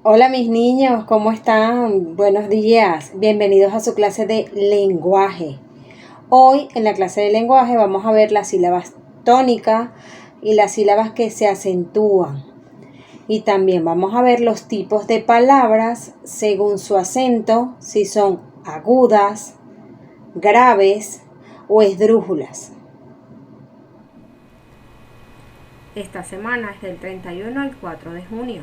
Hola mis niños, ¿cómo están? Buenos días, bienvenidos a su clase de lenguaje. Hoy en la clase de lenguaje vamos a ver las sílabas tónicas y las sílabas que se acentúan. Y también vamos a ver los tipos de palabras según su acento, si son agudas, graves o esdrújulas. Esta semana es del 31 al 4 de junio.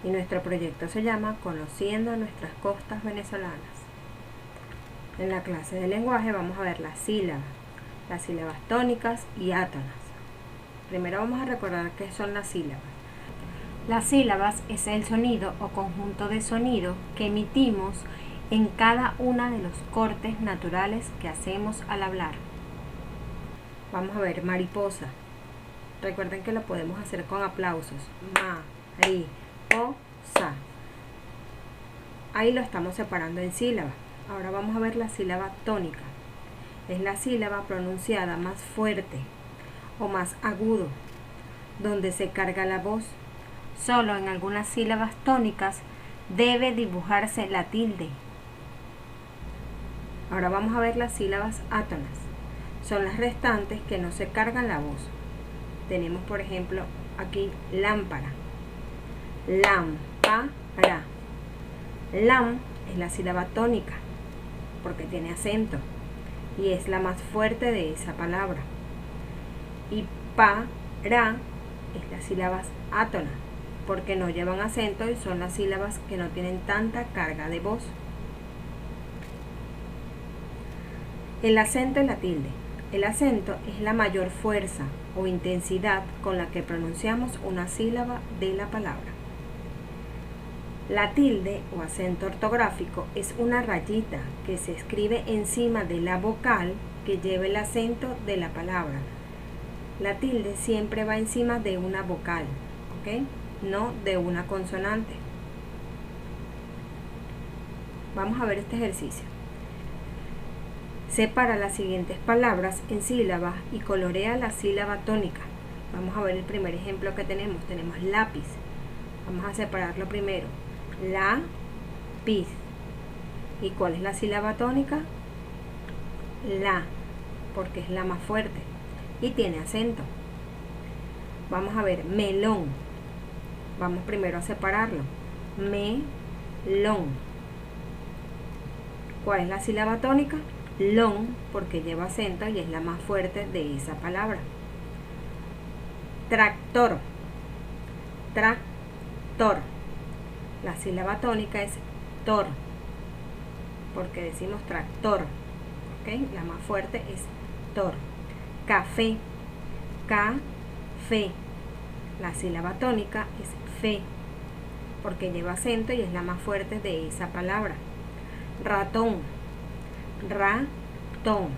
Y nuestro proyecto se llama Conociendo nuestras costas venezolanas. En la clase de lenguaje vamos a ver las sílabas tónicas y átonas. Primero vamos a recordar qué son las sílabas. Las sílabas es el sonido o conjunto de sonido que emitimos en cada uno de los cortes naturales que hacemos al hablar. Vamos a ver mariposa. Recuerden que lo podemos hacer con aplausos. Ma-ri-po-sa. Ahí lo estamos separando en sílabas. Ahora vamos a ver la sílaba tónica. Es la sílaba pronunciada más fuerte o más agudo, donde se carga la voz. Solo en algunas sílabas tónicas debe dibujarse la tilde. Ahora vamos a ver las sílabas átonas. Son las restantes que no se cargan la voz. Tenemos, por ejemplo, aquí lámpara. Lámpara. Lam es la sílaba tónica porque tiene acento y es la más fuerte de esa palabra. Y para es las sílabas átonas porque no llevan acento y son las sílabas que no tienen tanta carga de voz. El acento y la tilde. El acento es la mayor fuerza o intensidad con la que pronunciamos una sílaba de la palabra. La tilde o acento ortográfico es una rayita que se escribe encima de la vocal que lleva el acento de la palabra. La tilde siempre va encima de una vocal, ¿ok? No de una consonante. Vamos a ver este ejercicio. Separa las siguientes palabras en sílabas y colorea la sílaba tónica. Vamos a ver el primer ejemplo que tenemos. Tenemos lápiz. Vamos a separarlo primero. La-piz. ¿Y cuál es la sílaba tónica? La, porque es la más fuerte y tiene acento. Vamos a ver melón. Vamos primero a separarlo. Melón. ¿Cuál es la sílaba tónica? Lón, porque lleva acento y es la más fuerte de esa palabra. Tractor. Tractor. La sílaba tónica es tor, porque decimos tractor, ¿okay? La más fuerte es tor. Café. Café. La sílaba tónica es fe, porque lleva acento y es la más fuerte de esa palabra. Ratón. Ratón.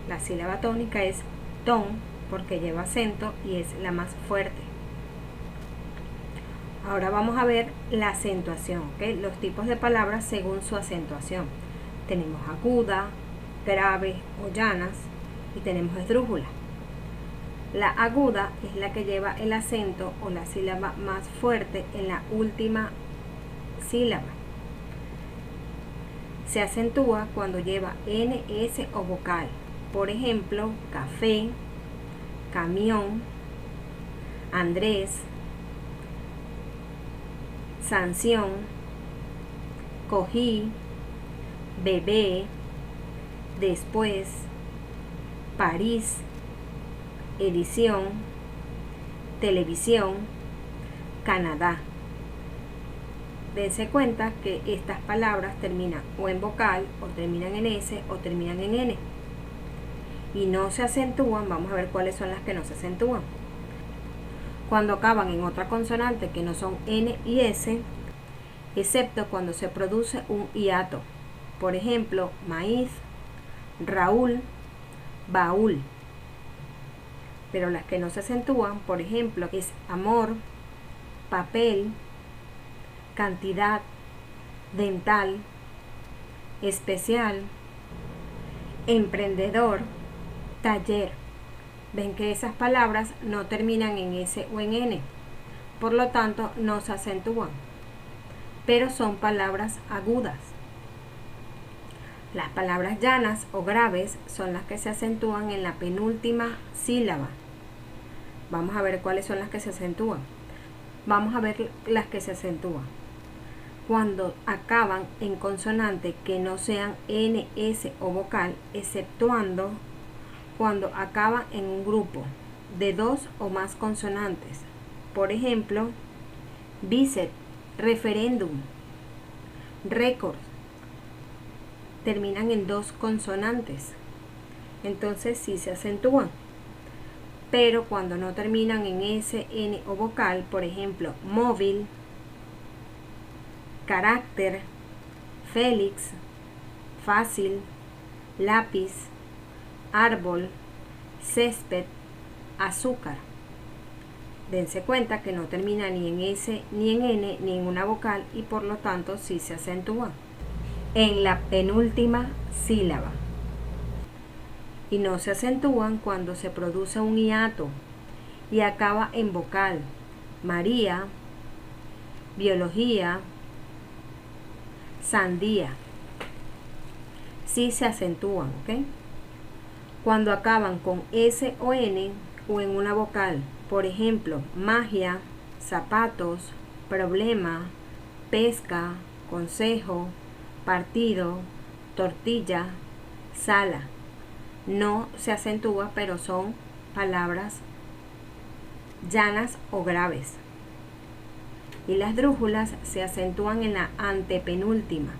La sílaba tónica es ton, porque lleva acento y es la más fuerte. Ahora vamos a ver la acentuación, ¿okay? Los tipos de palabras según su acentuación. Tenemos aguda, grave o llanas y tenemos esdrújula. La aguda es la que lleva el acento o la sílaba más fuerte en la última sílaba. Se acentúa cuando lleva NS o vocal. Por ejemplo, café, camión, Andrés, sanción, cogí, bebé, después, París, edición, televisión, Canadá. Dense cuenta que estas palabras terminan o en vocal, o terminan en S, o terminan en N. Y no se acentúan. Vamos a ver cuáles son las que no se acentúan. Cuando acaban en otra consonante que no son N y S, excepto cuando se produce un hiato. Por ejemplo, maíz, Raúl, baúl. Pero las que no se acentúan, por ejemplo, es amor, papel, cantidad, dental, especial, emprendedor, taller. Ven que esas palabras no terminan en S o en N, por lo tanto no se acentúan. pero son palabras agudas. Las palabras llanas o graves son las que se acentúan en la penúltima sílaba. Vamos a ver cuáles son las que se acentúan. Vamos a ver las que se acentúan cuando acaban en consonante que no sean N, S o vocal, exceptuando cuando acaban en un grupo de 2 o más consonantes. Por ejemplo, bíceps, referéndum, récord, terminan en 2 consonantes. Entonces sí se acentúan. Pero cuando no terminan en S, N o vocal, por ejemplo, móvil, carácter, Félix, fácil, lápiz, árbol, césped, azúcar. Dense cuenta que no termina ni en S, ni en N, ni en una vocal y por lo tanto sí se acentúan en la penúltima sílaba. Y no se acentúan cuando se produce un hiato y acaba en vocal. María, biología, sandía. Sí se acentúan, ¿ok? Cuando acaban con S o N o en una vocal. Por ejemplo, magia, zapatos, problema, pesca, consejo, partido, tortilla, sala. No se acentúa, pero son palabras llanas o graves. Y las drújulas se acentúan en la antepenúltima.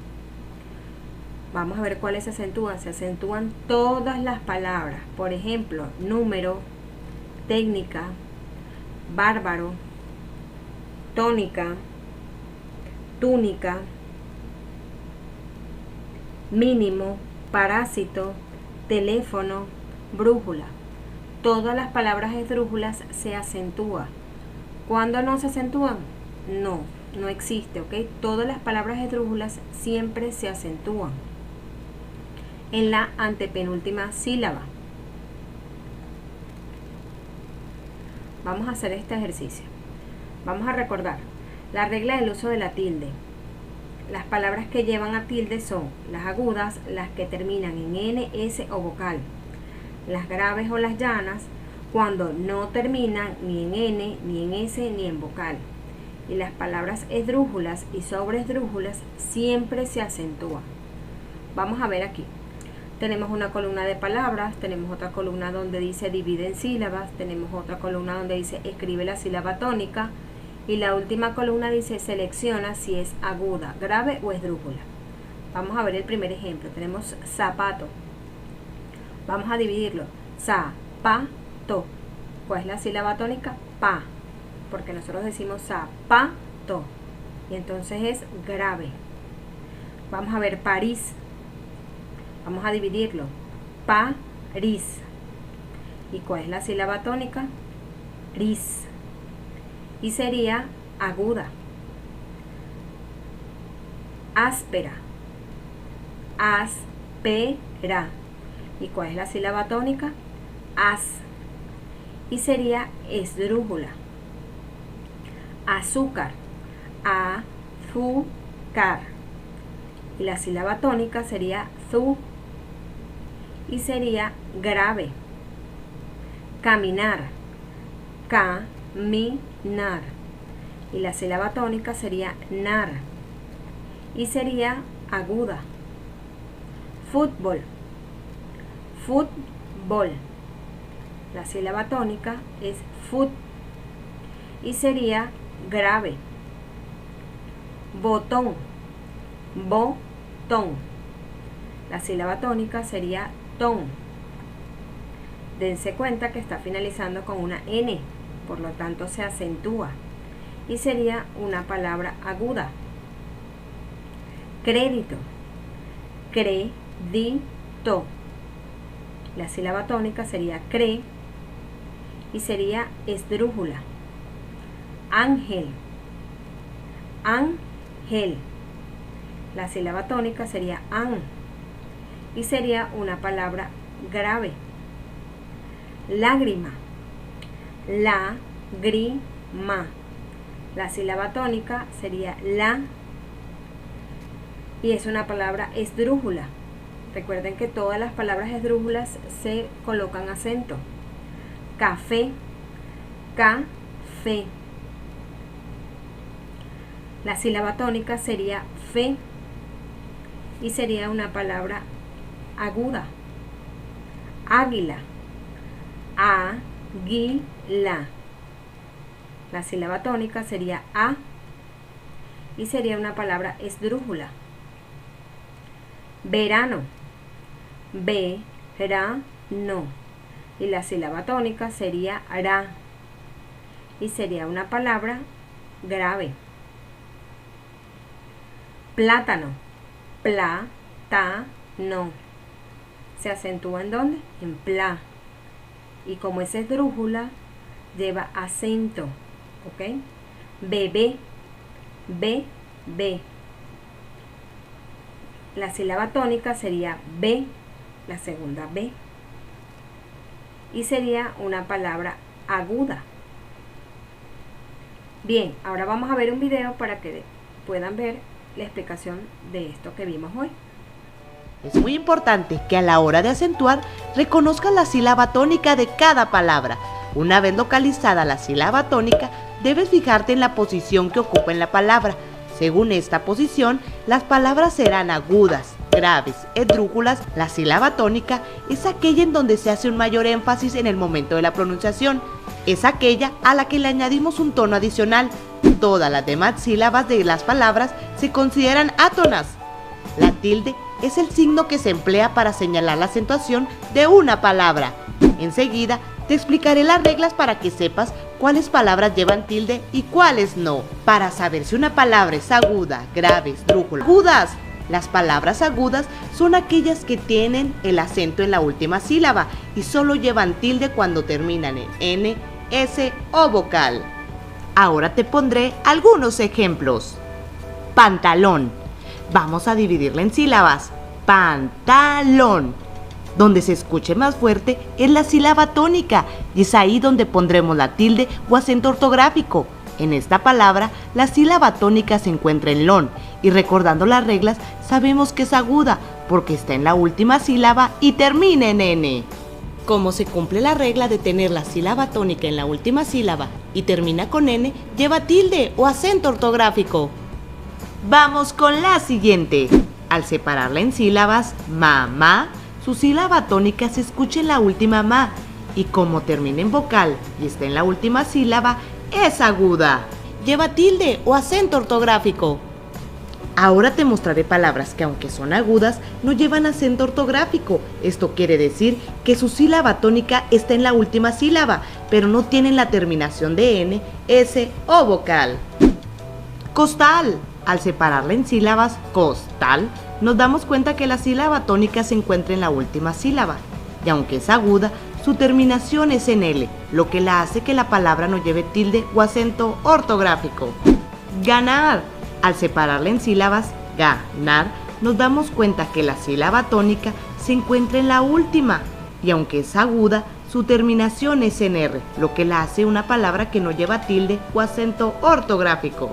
Vamos a ver cuáles se acentúan. Se acentúan todas las palabras. Por ejemplo, número, técnica, bárbaro, tónica, túnica, mínimo, parásito, teléfono, brújula. Todas las palabras esdrújulas se acentúan. ¿Cuándo no se acentúan? No existe, ¿ok? Todas las palabras esdrújulas siempre se acentúan en la antepenúltima sílaba. Vamos a hacer este ejercicio. Vamos a recordar la regla del uso de la tilde. Las palabras que llevan a tilde son las agudas, las que terminan en N, S o vocal. Las graves o las llanas, cuando no terminan ni en N, ni en S, ni en vocal. Y las palabras esdrújulas y sobreesdrújulas siempre se acentúan. Vamos a ver aquí. Tenemos una columna de palabras, tenemos otra columna donde dice divide en sílabas, tenemos otra columna donde dice escribe la sílaba tónica y la última columna dice selecciona si es aguda, grave o esdrújula. Vamos a ver el primer ejemplo. Tenemos zapato. Vamos a dividirlo. Zapato. ¿Cuál es la sílaba tónica? Pa. Porque nosotros decimos zapato. Y entonces es grave. Vamos a ver París. Vamos a dividirlo. París. ¿Y cuál es la sílaba tónica? Ris. Y sería aguda. Áspera. Áspera. ¿Y cuál es la sílaba tónica? As. Y sería esdrújula. Azúcar. Azúcar. Y la sílaba tónica sería zu. Y sería grave. Caminar. Caminar. Y la sílaba tónica sería nar. Y sería aguda. Fútbol. Fútbol. La sílaba tónica es fut. Y sería grave. Botón. Botón. La sílaba tónica sería ton. Dense cuenta que está finalizando con una N, por lo tanto se acentúa y sería una palabra aguda. Crédito. Crédito. La sílaba tónica sería cre y sería esdrújula. Ángel. Ángel. La sílaba tónica sería an y sería una palabra grave. Lágrima. Lágrima. La sílaba tónica sería la y es una palabra esdrújula. Recuerden que todas las palabras esdrújulas se colocan acento. Café, café. La sílaba tónica sería fe y sería una palabra aguda. Águila, águila. La sílaba tónica sería a y sería una palabra esdrújula. Verano, verano. Y la sílaba tónica sería ra y sería una palabra grave. Plátano, plátano. ¿Se acentúa en dónde? En pla. Y como es esdrújula, lleva acento. ¿Ok? Bebé, bebé. La sílaba tónica sería B, la segunda B. Y sería una palabra aguda. Bien, ahora vamos a ver un video para que puedan ver la explicación de esto que vimos hoy. Es muy importante que a la hora de acentuar reconozcas la sílaba tónica de cada palabra. Una vez localizada la sílaba tónica, debes fijarte en la posición que ocupa en la palabra. Según esta posición, las palabras serán agudas, graves, esdrújulas. La sílaba tónica es aquella en donde se hace un mayor énfasis en el momento de la pronunciación. Es aquella a la que le añadimos un tono adicional. Todas las demás sílabas de las palabras se consideran átonas. La tilde es el signo que se emplea para señalar la acentuación de una palabra. Enseguida te explicaré las reglas para que sepas cuáles palabras llevan tilde y cuáles no. Para saber si una palabra es aguda, grave, esdrújula. Agudas. Las palabras agudas son aquellas que tienen el acento en la última sílaba y solo llevan tilde cuando terminan en N, S o vocal. Ahora te pondré algunos ejemplos. Pantalón. Vamos a dividirla en sílabas. Pantalón. Donde se escuche más fuerte es la sílaba tónica y es ahí donde pondremos la tilde o acento ortográfico. En esta palabra, la sílaba tónica se encuentra en lón y recordando las reglas sabemos que es aguda porque está en la última sílaba y termina en N. Como se cumple la regla de tener la sílaba tónica en la última sílaba y termina con N, lleva tilde o acento ortográfico. Vamos con la siguiente. Al separarla en sílabas, mamá, su sílaba tónica se escucha en la última ma y como termina en vocal y está en la última sílaba, es aguda. Lleva tilde o acento ortográfico. Ahora te mostraré palabras que aunque son agudas, no llevan acento ortográfico. Esto quiere decir que su sílaba tónica está en la última sílaba, pero no tienen la terminación de N, S o vocal. Costal. Al separarla en sílabas, costal, nos damos cuenta que la sílaba tónica se encuentra en la última sílaba. Y aunque es aguda, su terminación es en L, lo que la hace que la palabra no lleve tilde o acento ortográfico. Ganar. Al separarla en sílabas, ganar, nos damos cuenta que la sílaba tónica se encuentra en la última. Y aunque es aguda, su terminación es en R, lo que la hace una palabra que no lleva tilde o acento ortográfico.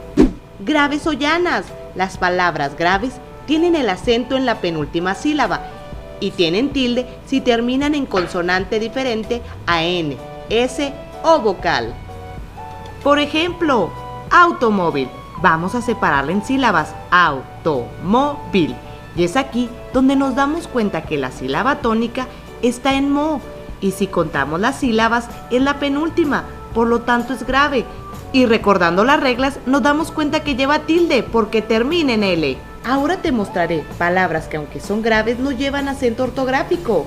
Graves o llanas. Las palabras graves tienen el acento en la penúltima sílaba y tienen tilde si terminan en consonante diferente a N, S o vocal. Por ejemplo, automóvil. Vamos a separarla en sílabas, automóvil. Y es aquí donde nos damos cuenta que la sílaba tónica está en mo y si contamos las sílabas es la penúltima, por lo tanto es grave. Y recordando las reglas nos damos cuenta que lleva tilde porque termina en L. Ahora te mostraré palabras que aunque son graves no llevan acento ortográfico.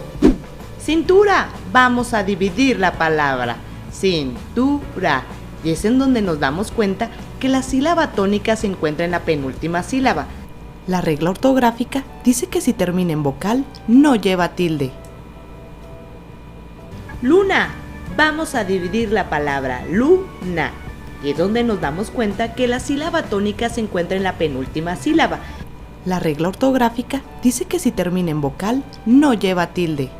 Cintura. Vamos a dividir la palabra. Cintura. Y es en donde nos damos cuenta que la sílaba tónica se encuentra en la penúltima sílaba. La regla ortográfica dice que si termina en vocal no lleva tilde. Luna. Vamos a dividir la palabra luna. Y es donde nos damos cuenta que la sílaba tónica se encuentra en la penúltima sílaba. La regla ortográfica dice que si termina en vocal, no lleva tilde.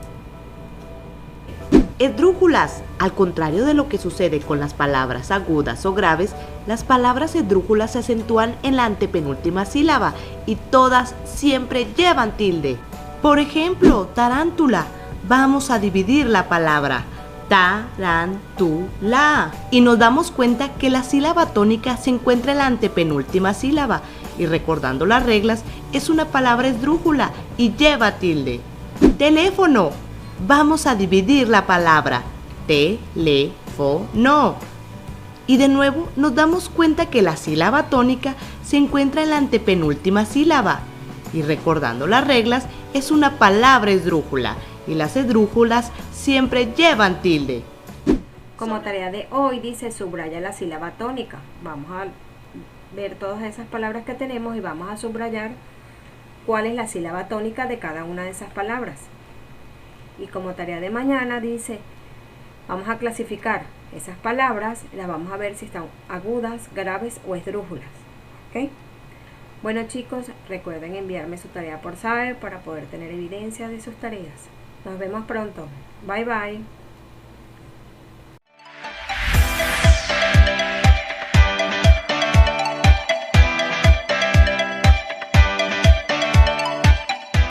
Esdrújulas. Al contrario de lo que sucede con las palabras agudas o graves, las palabras esdrújulas se acentúan en la antepenúltima sílaba y todas siempre llevan tilde. Por ejemplo, tarántula. Vamos a dividir la palabra tarántula y nos damos cuenta que la sílaba tónica se encuentra en la antepenúltima sílaba y, recordando las reglas, es una palabra esdrújula y lleva tilde. Teléfono. Vamos a dividir la palabra teléfono y de nuevo nos damos cuenta que la sílaba tónica se encuentra en la antepenúltima sílaba y, recordando las reglas, es una palabra esdrújula y las esdrújulas siempre llevan tilde. Como tarea de hoy dice subraya la sílaba tónica. Vamos a ver todas esas palabras que tenemos y vamos a subrayar cuál es la sílaba tónica de cada una de esas palabras. Y como tarea de mañana dice, vamos a clasificar esas palabras, las vamos a ver si están agudas, graves o esdrújulas. ¿Ok? Bueno chicos, recuerden enviarme su tarea por Saber para poder tener evidencia de sus tareas. Nos vemos pronto. Bye bye.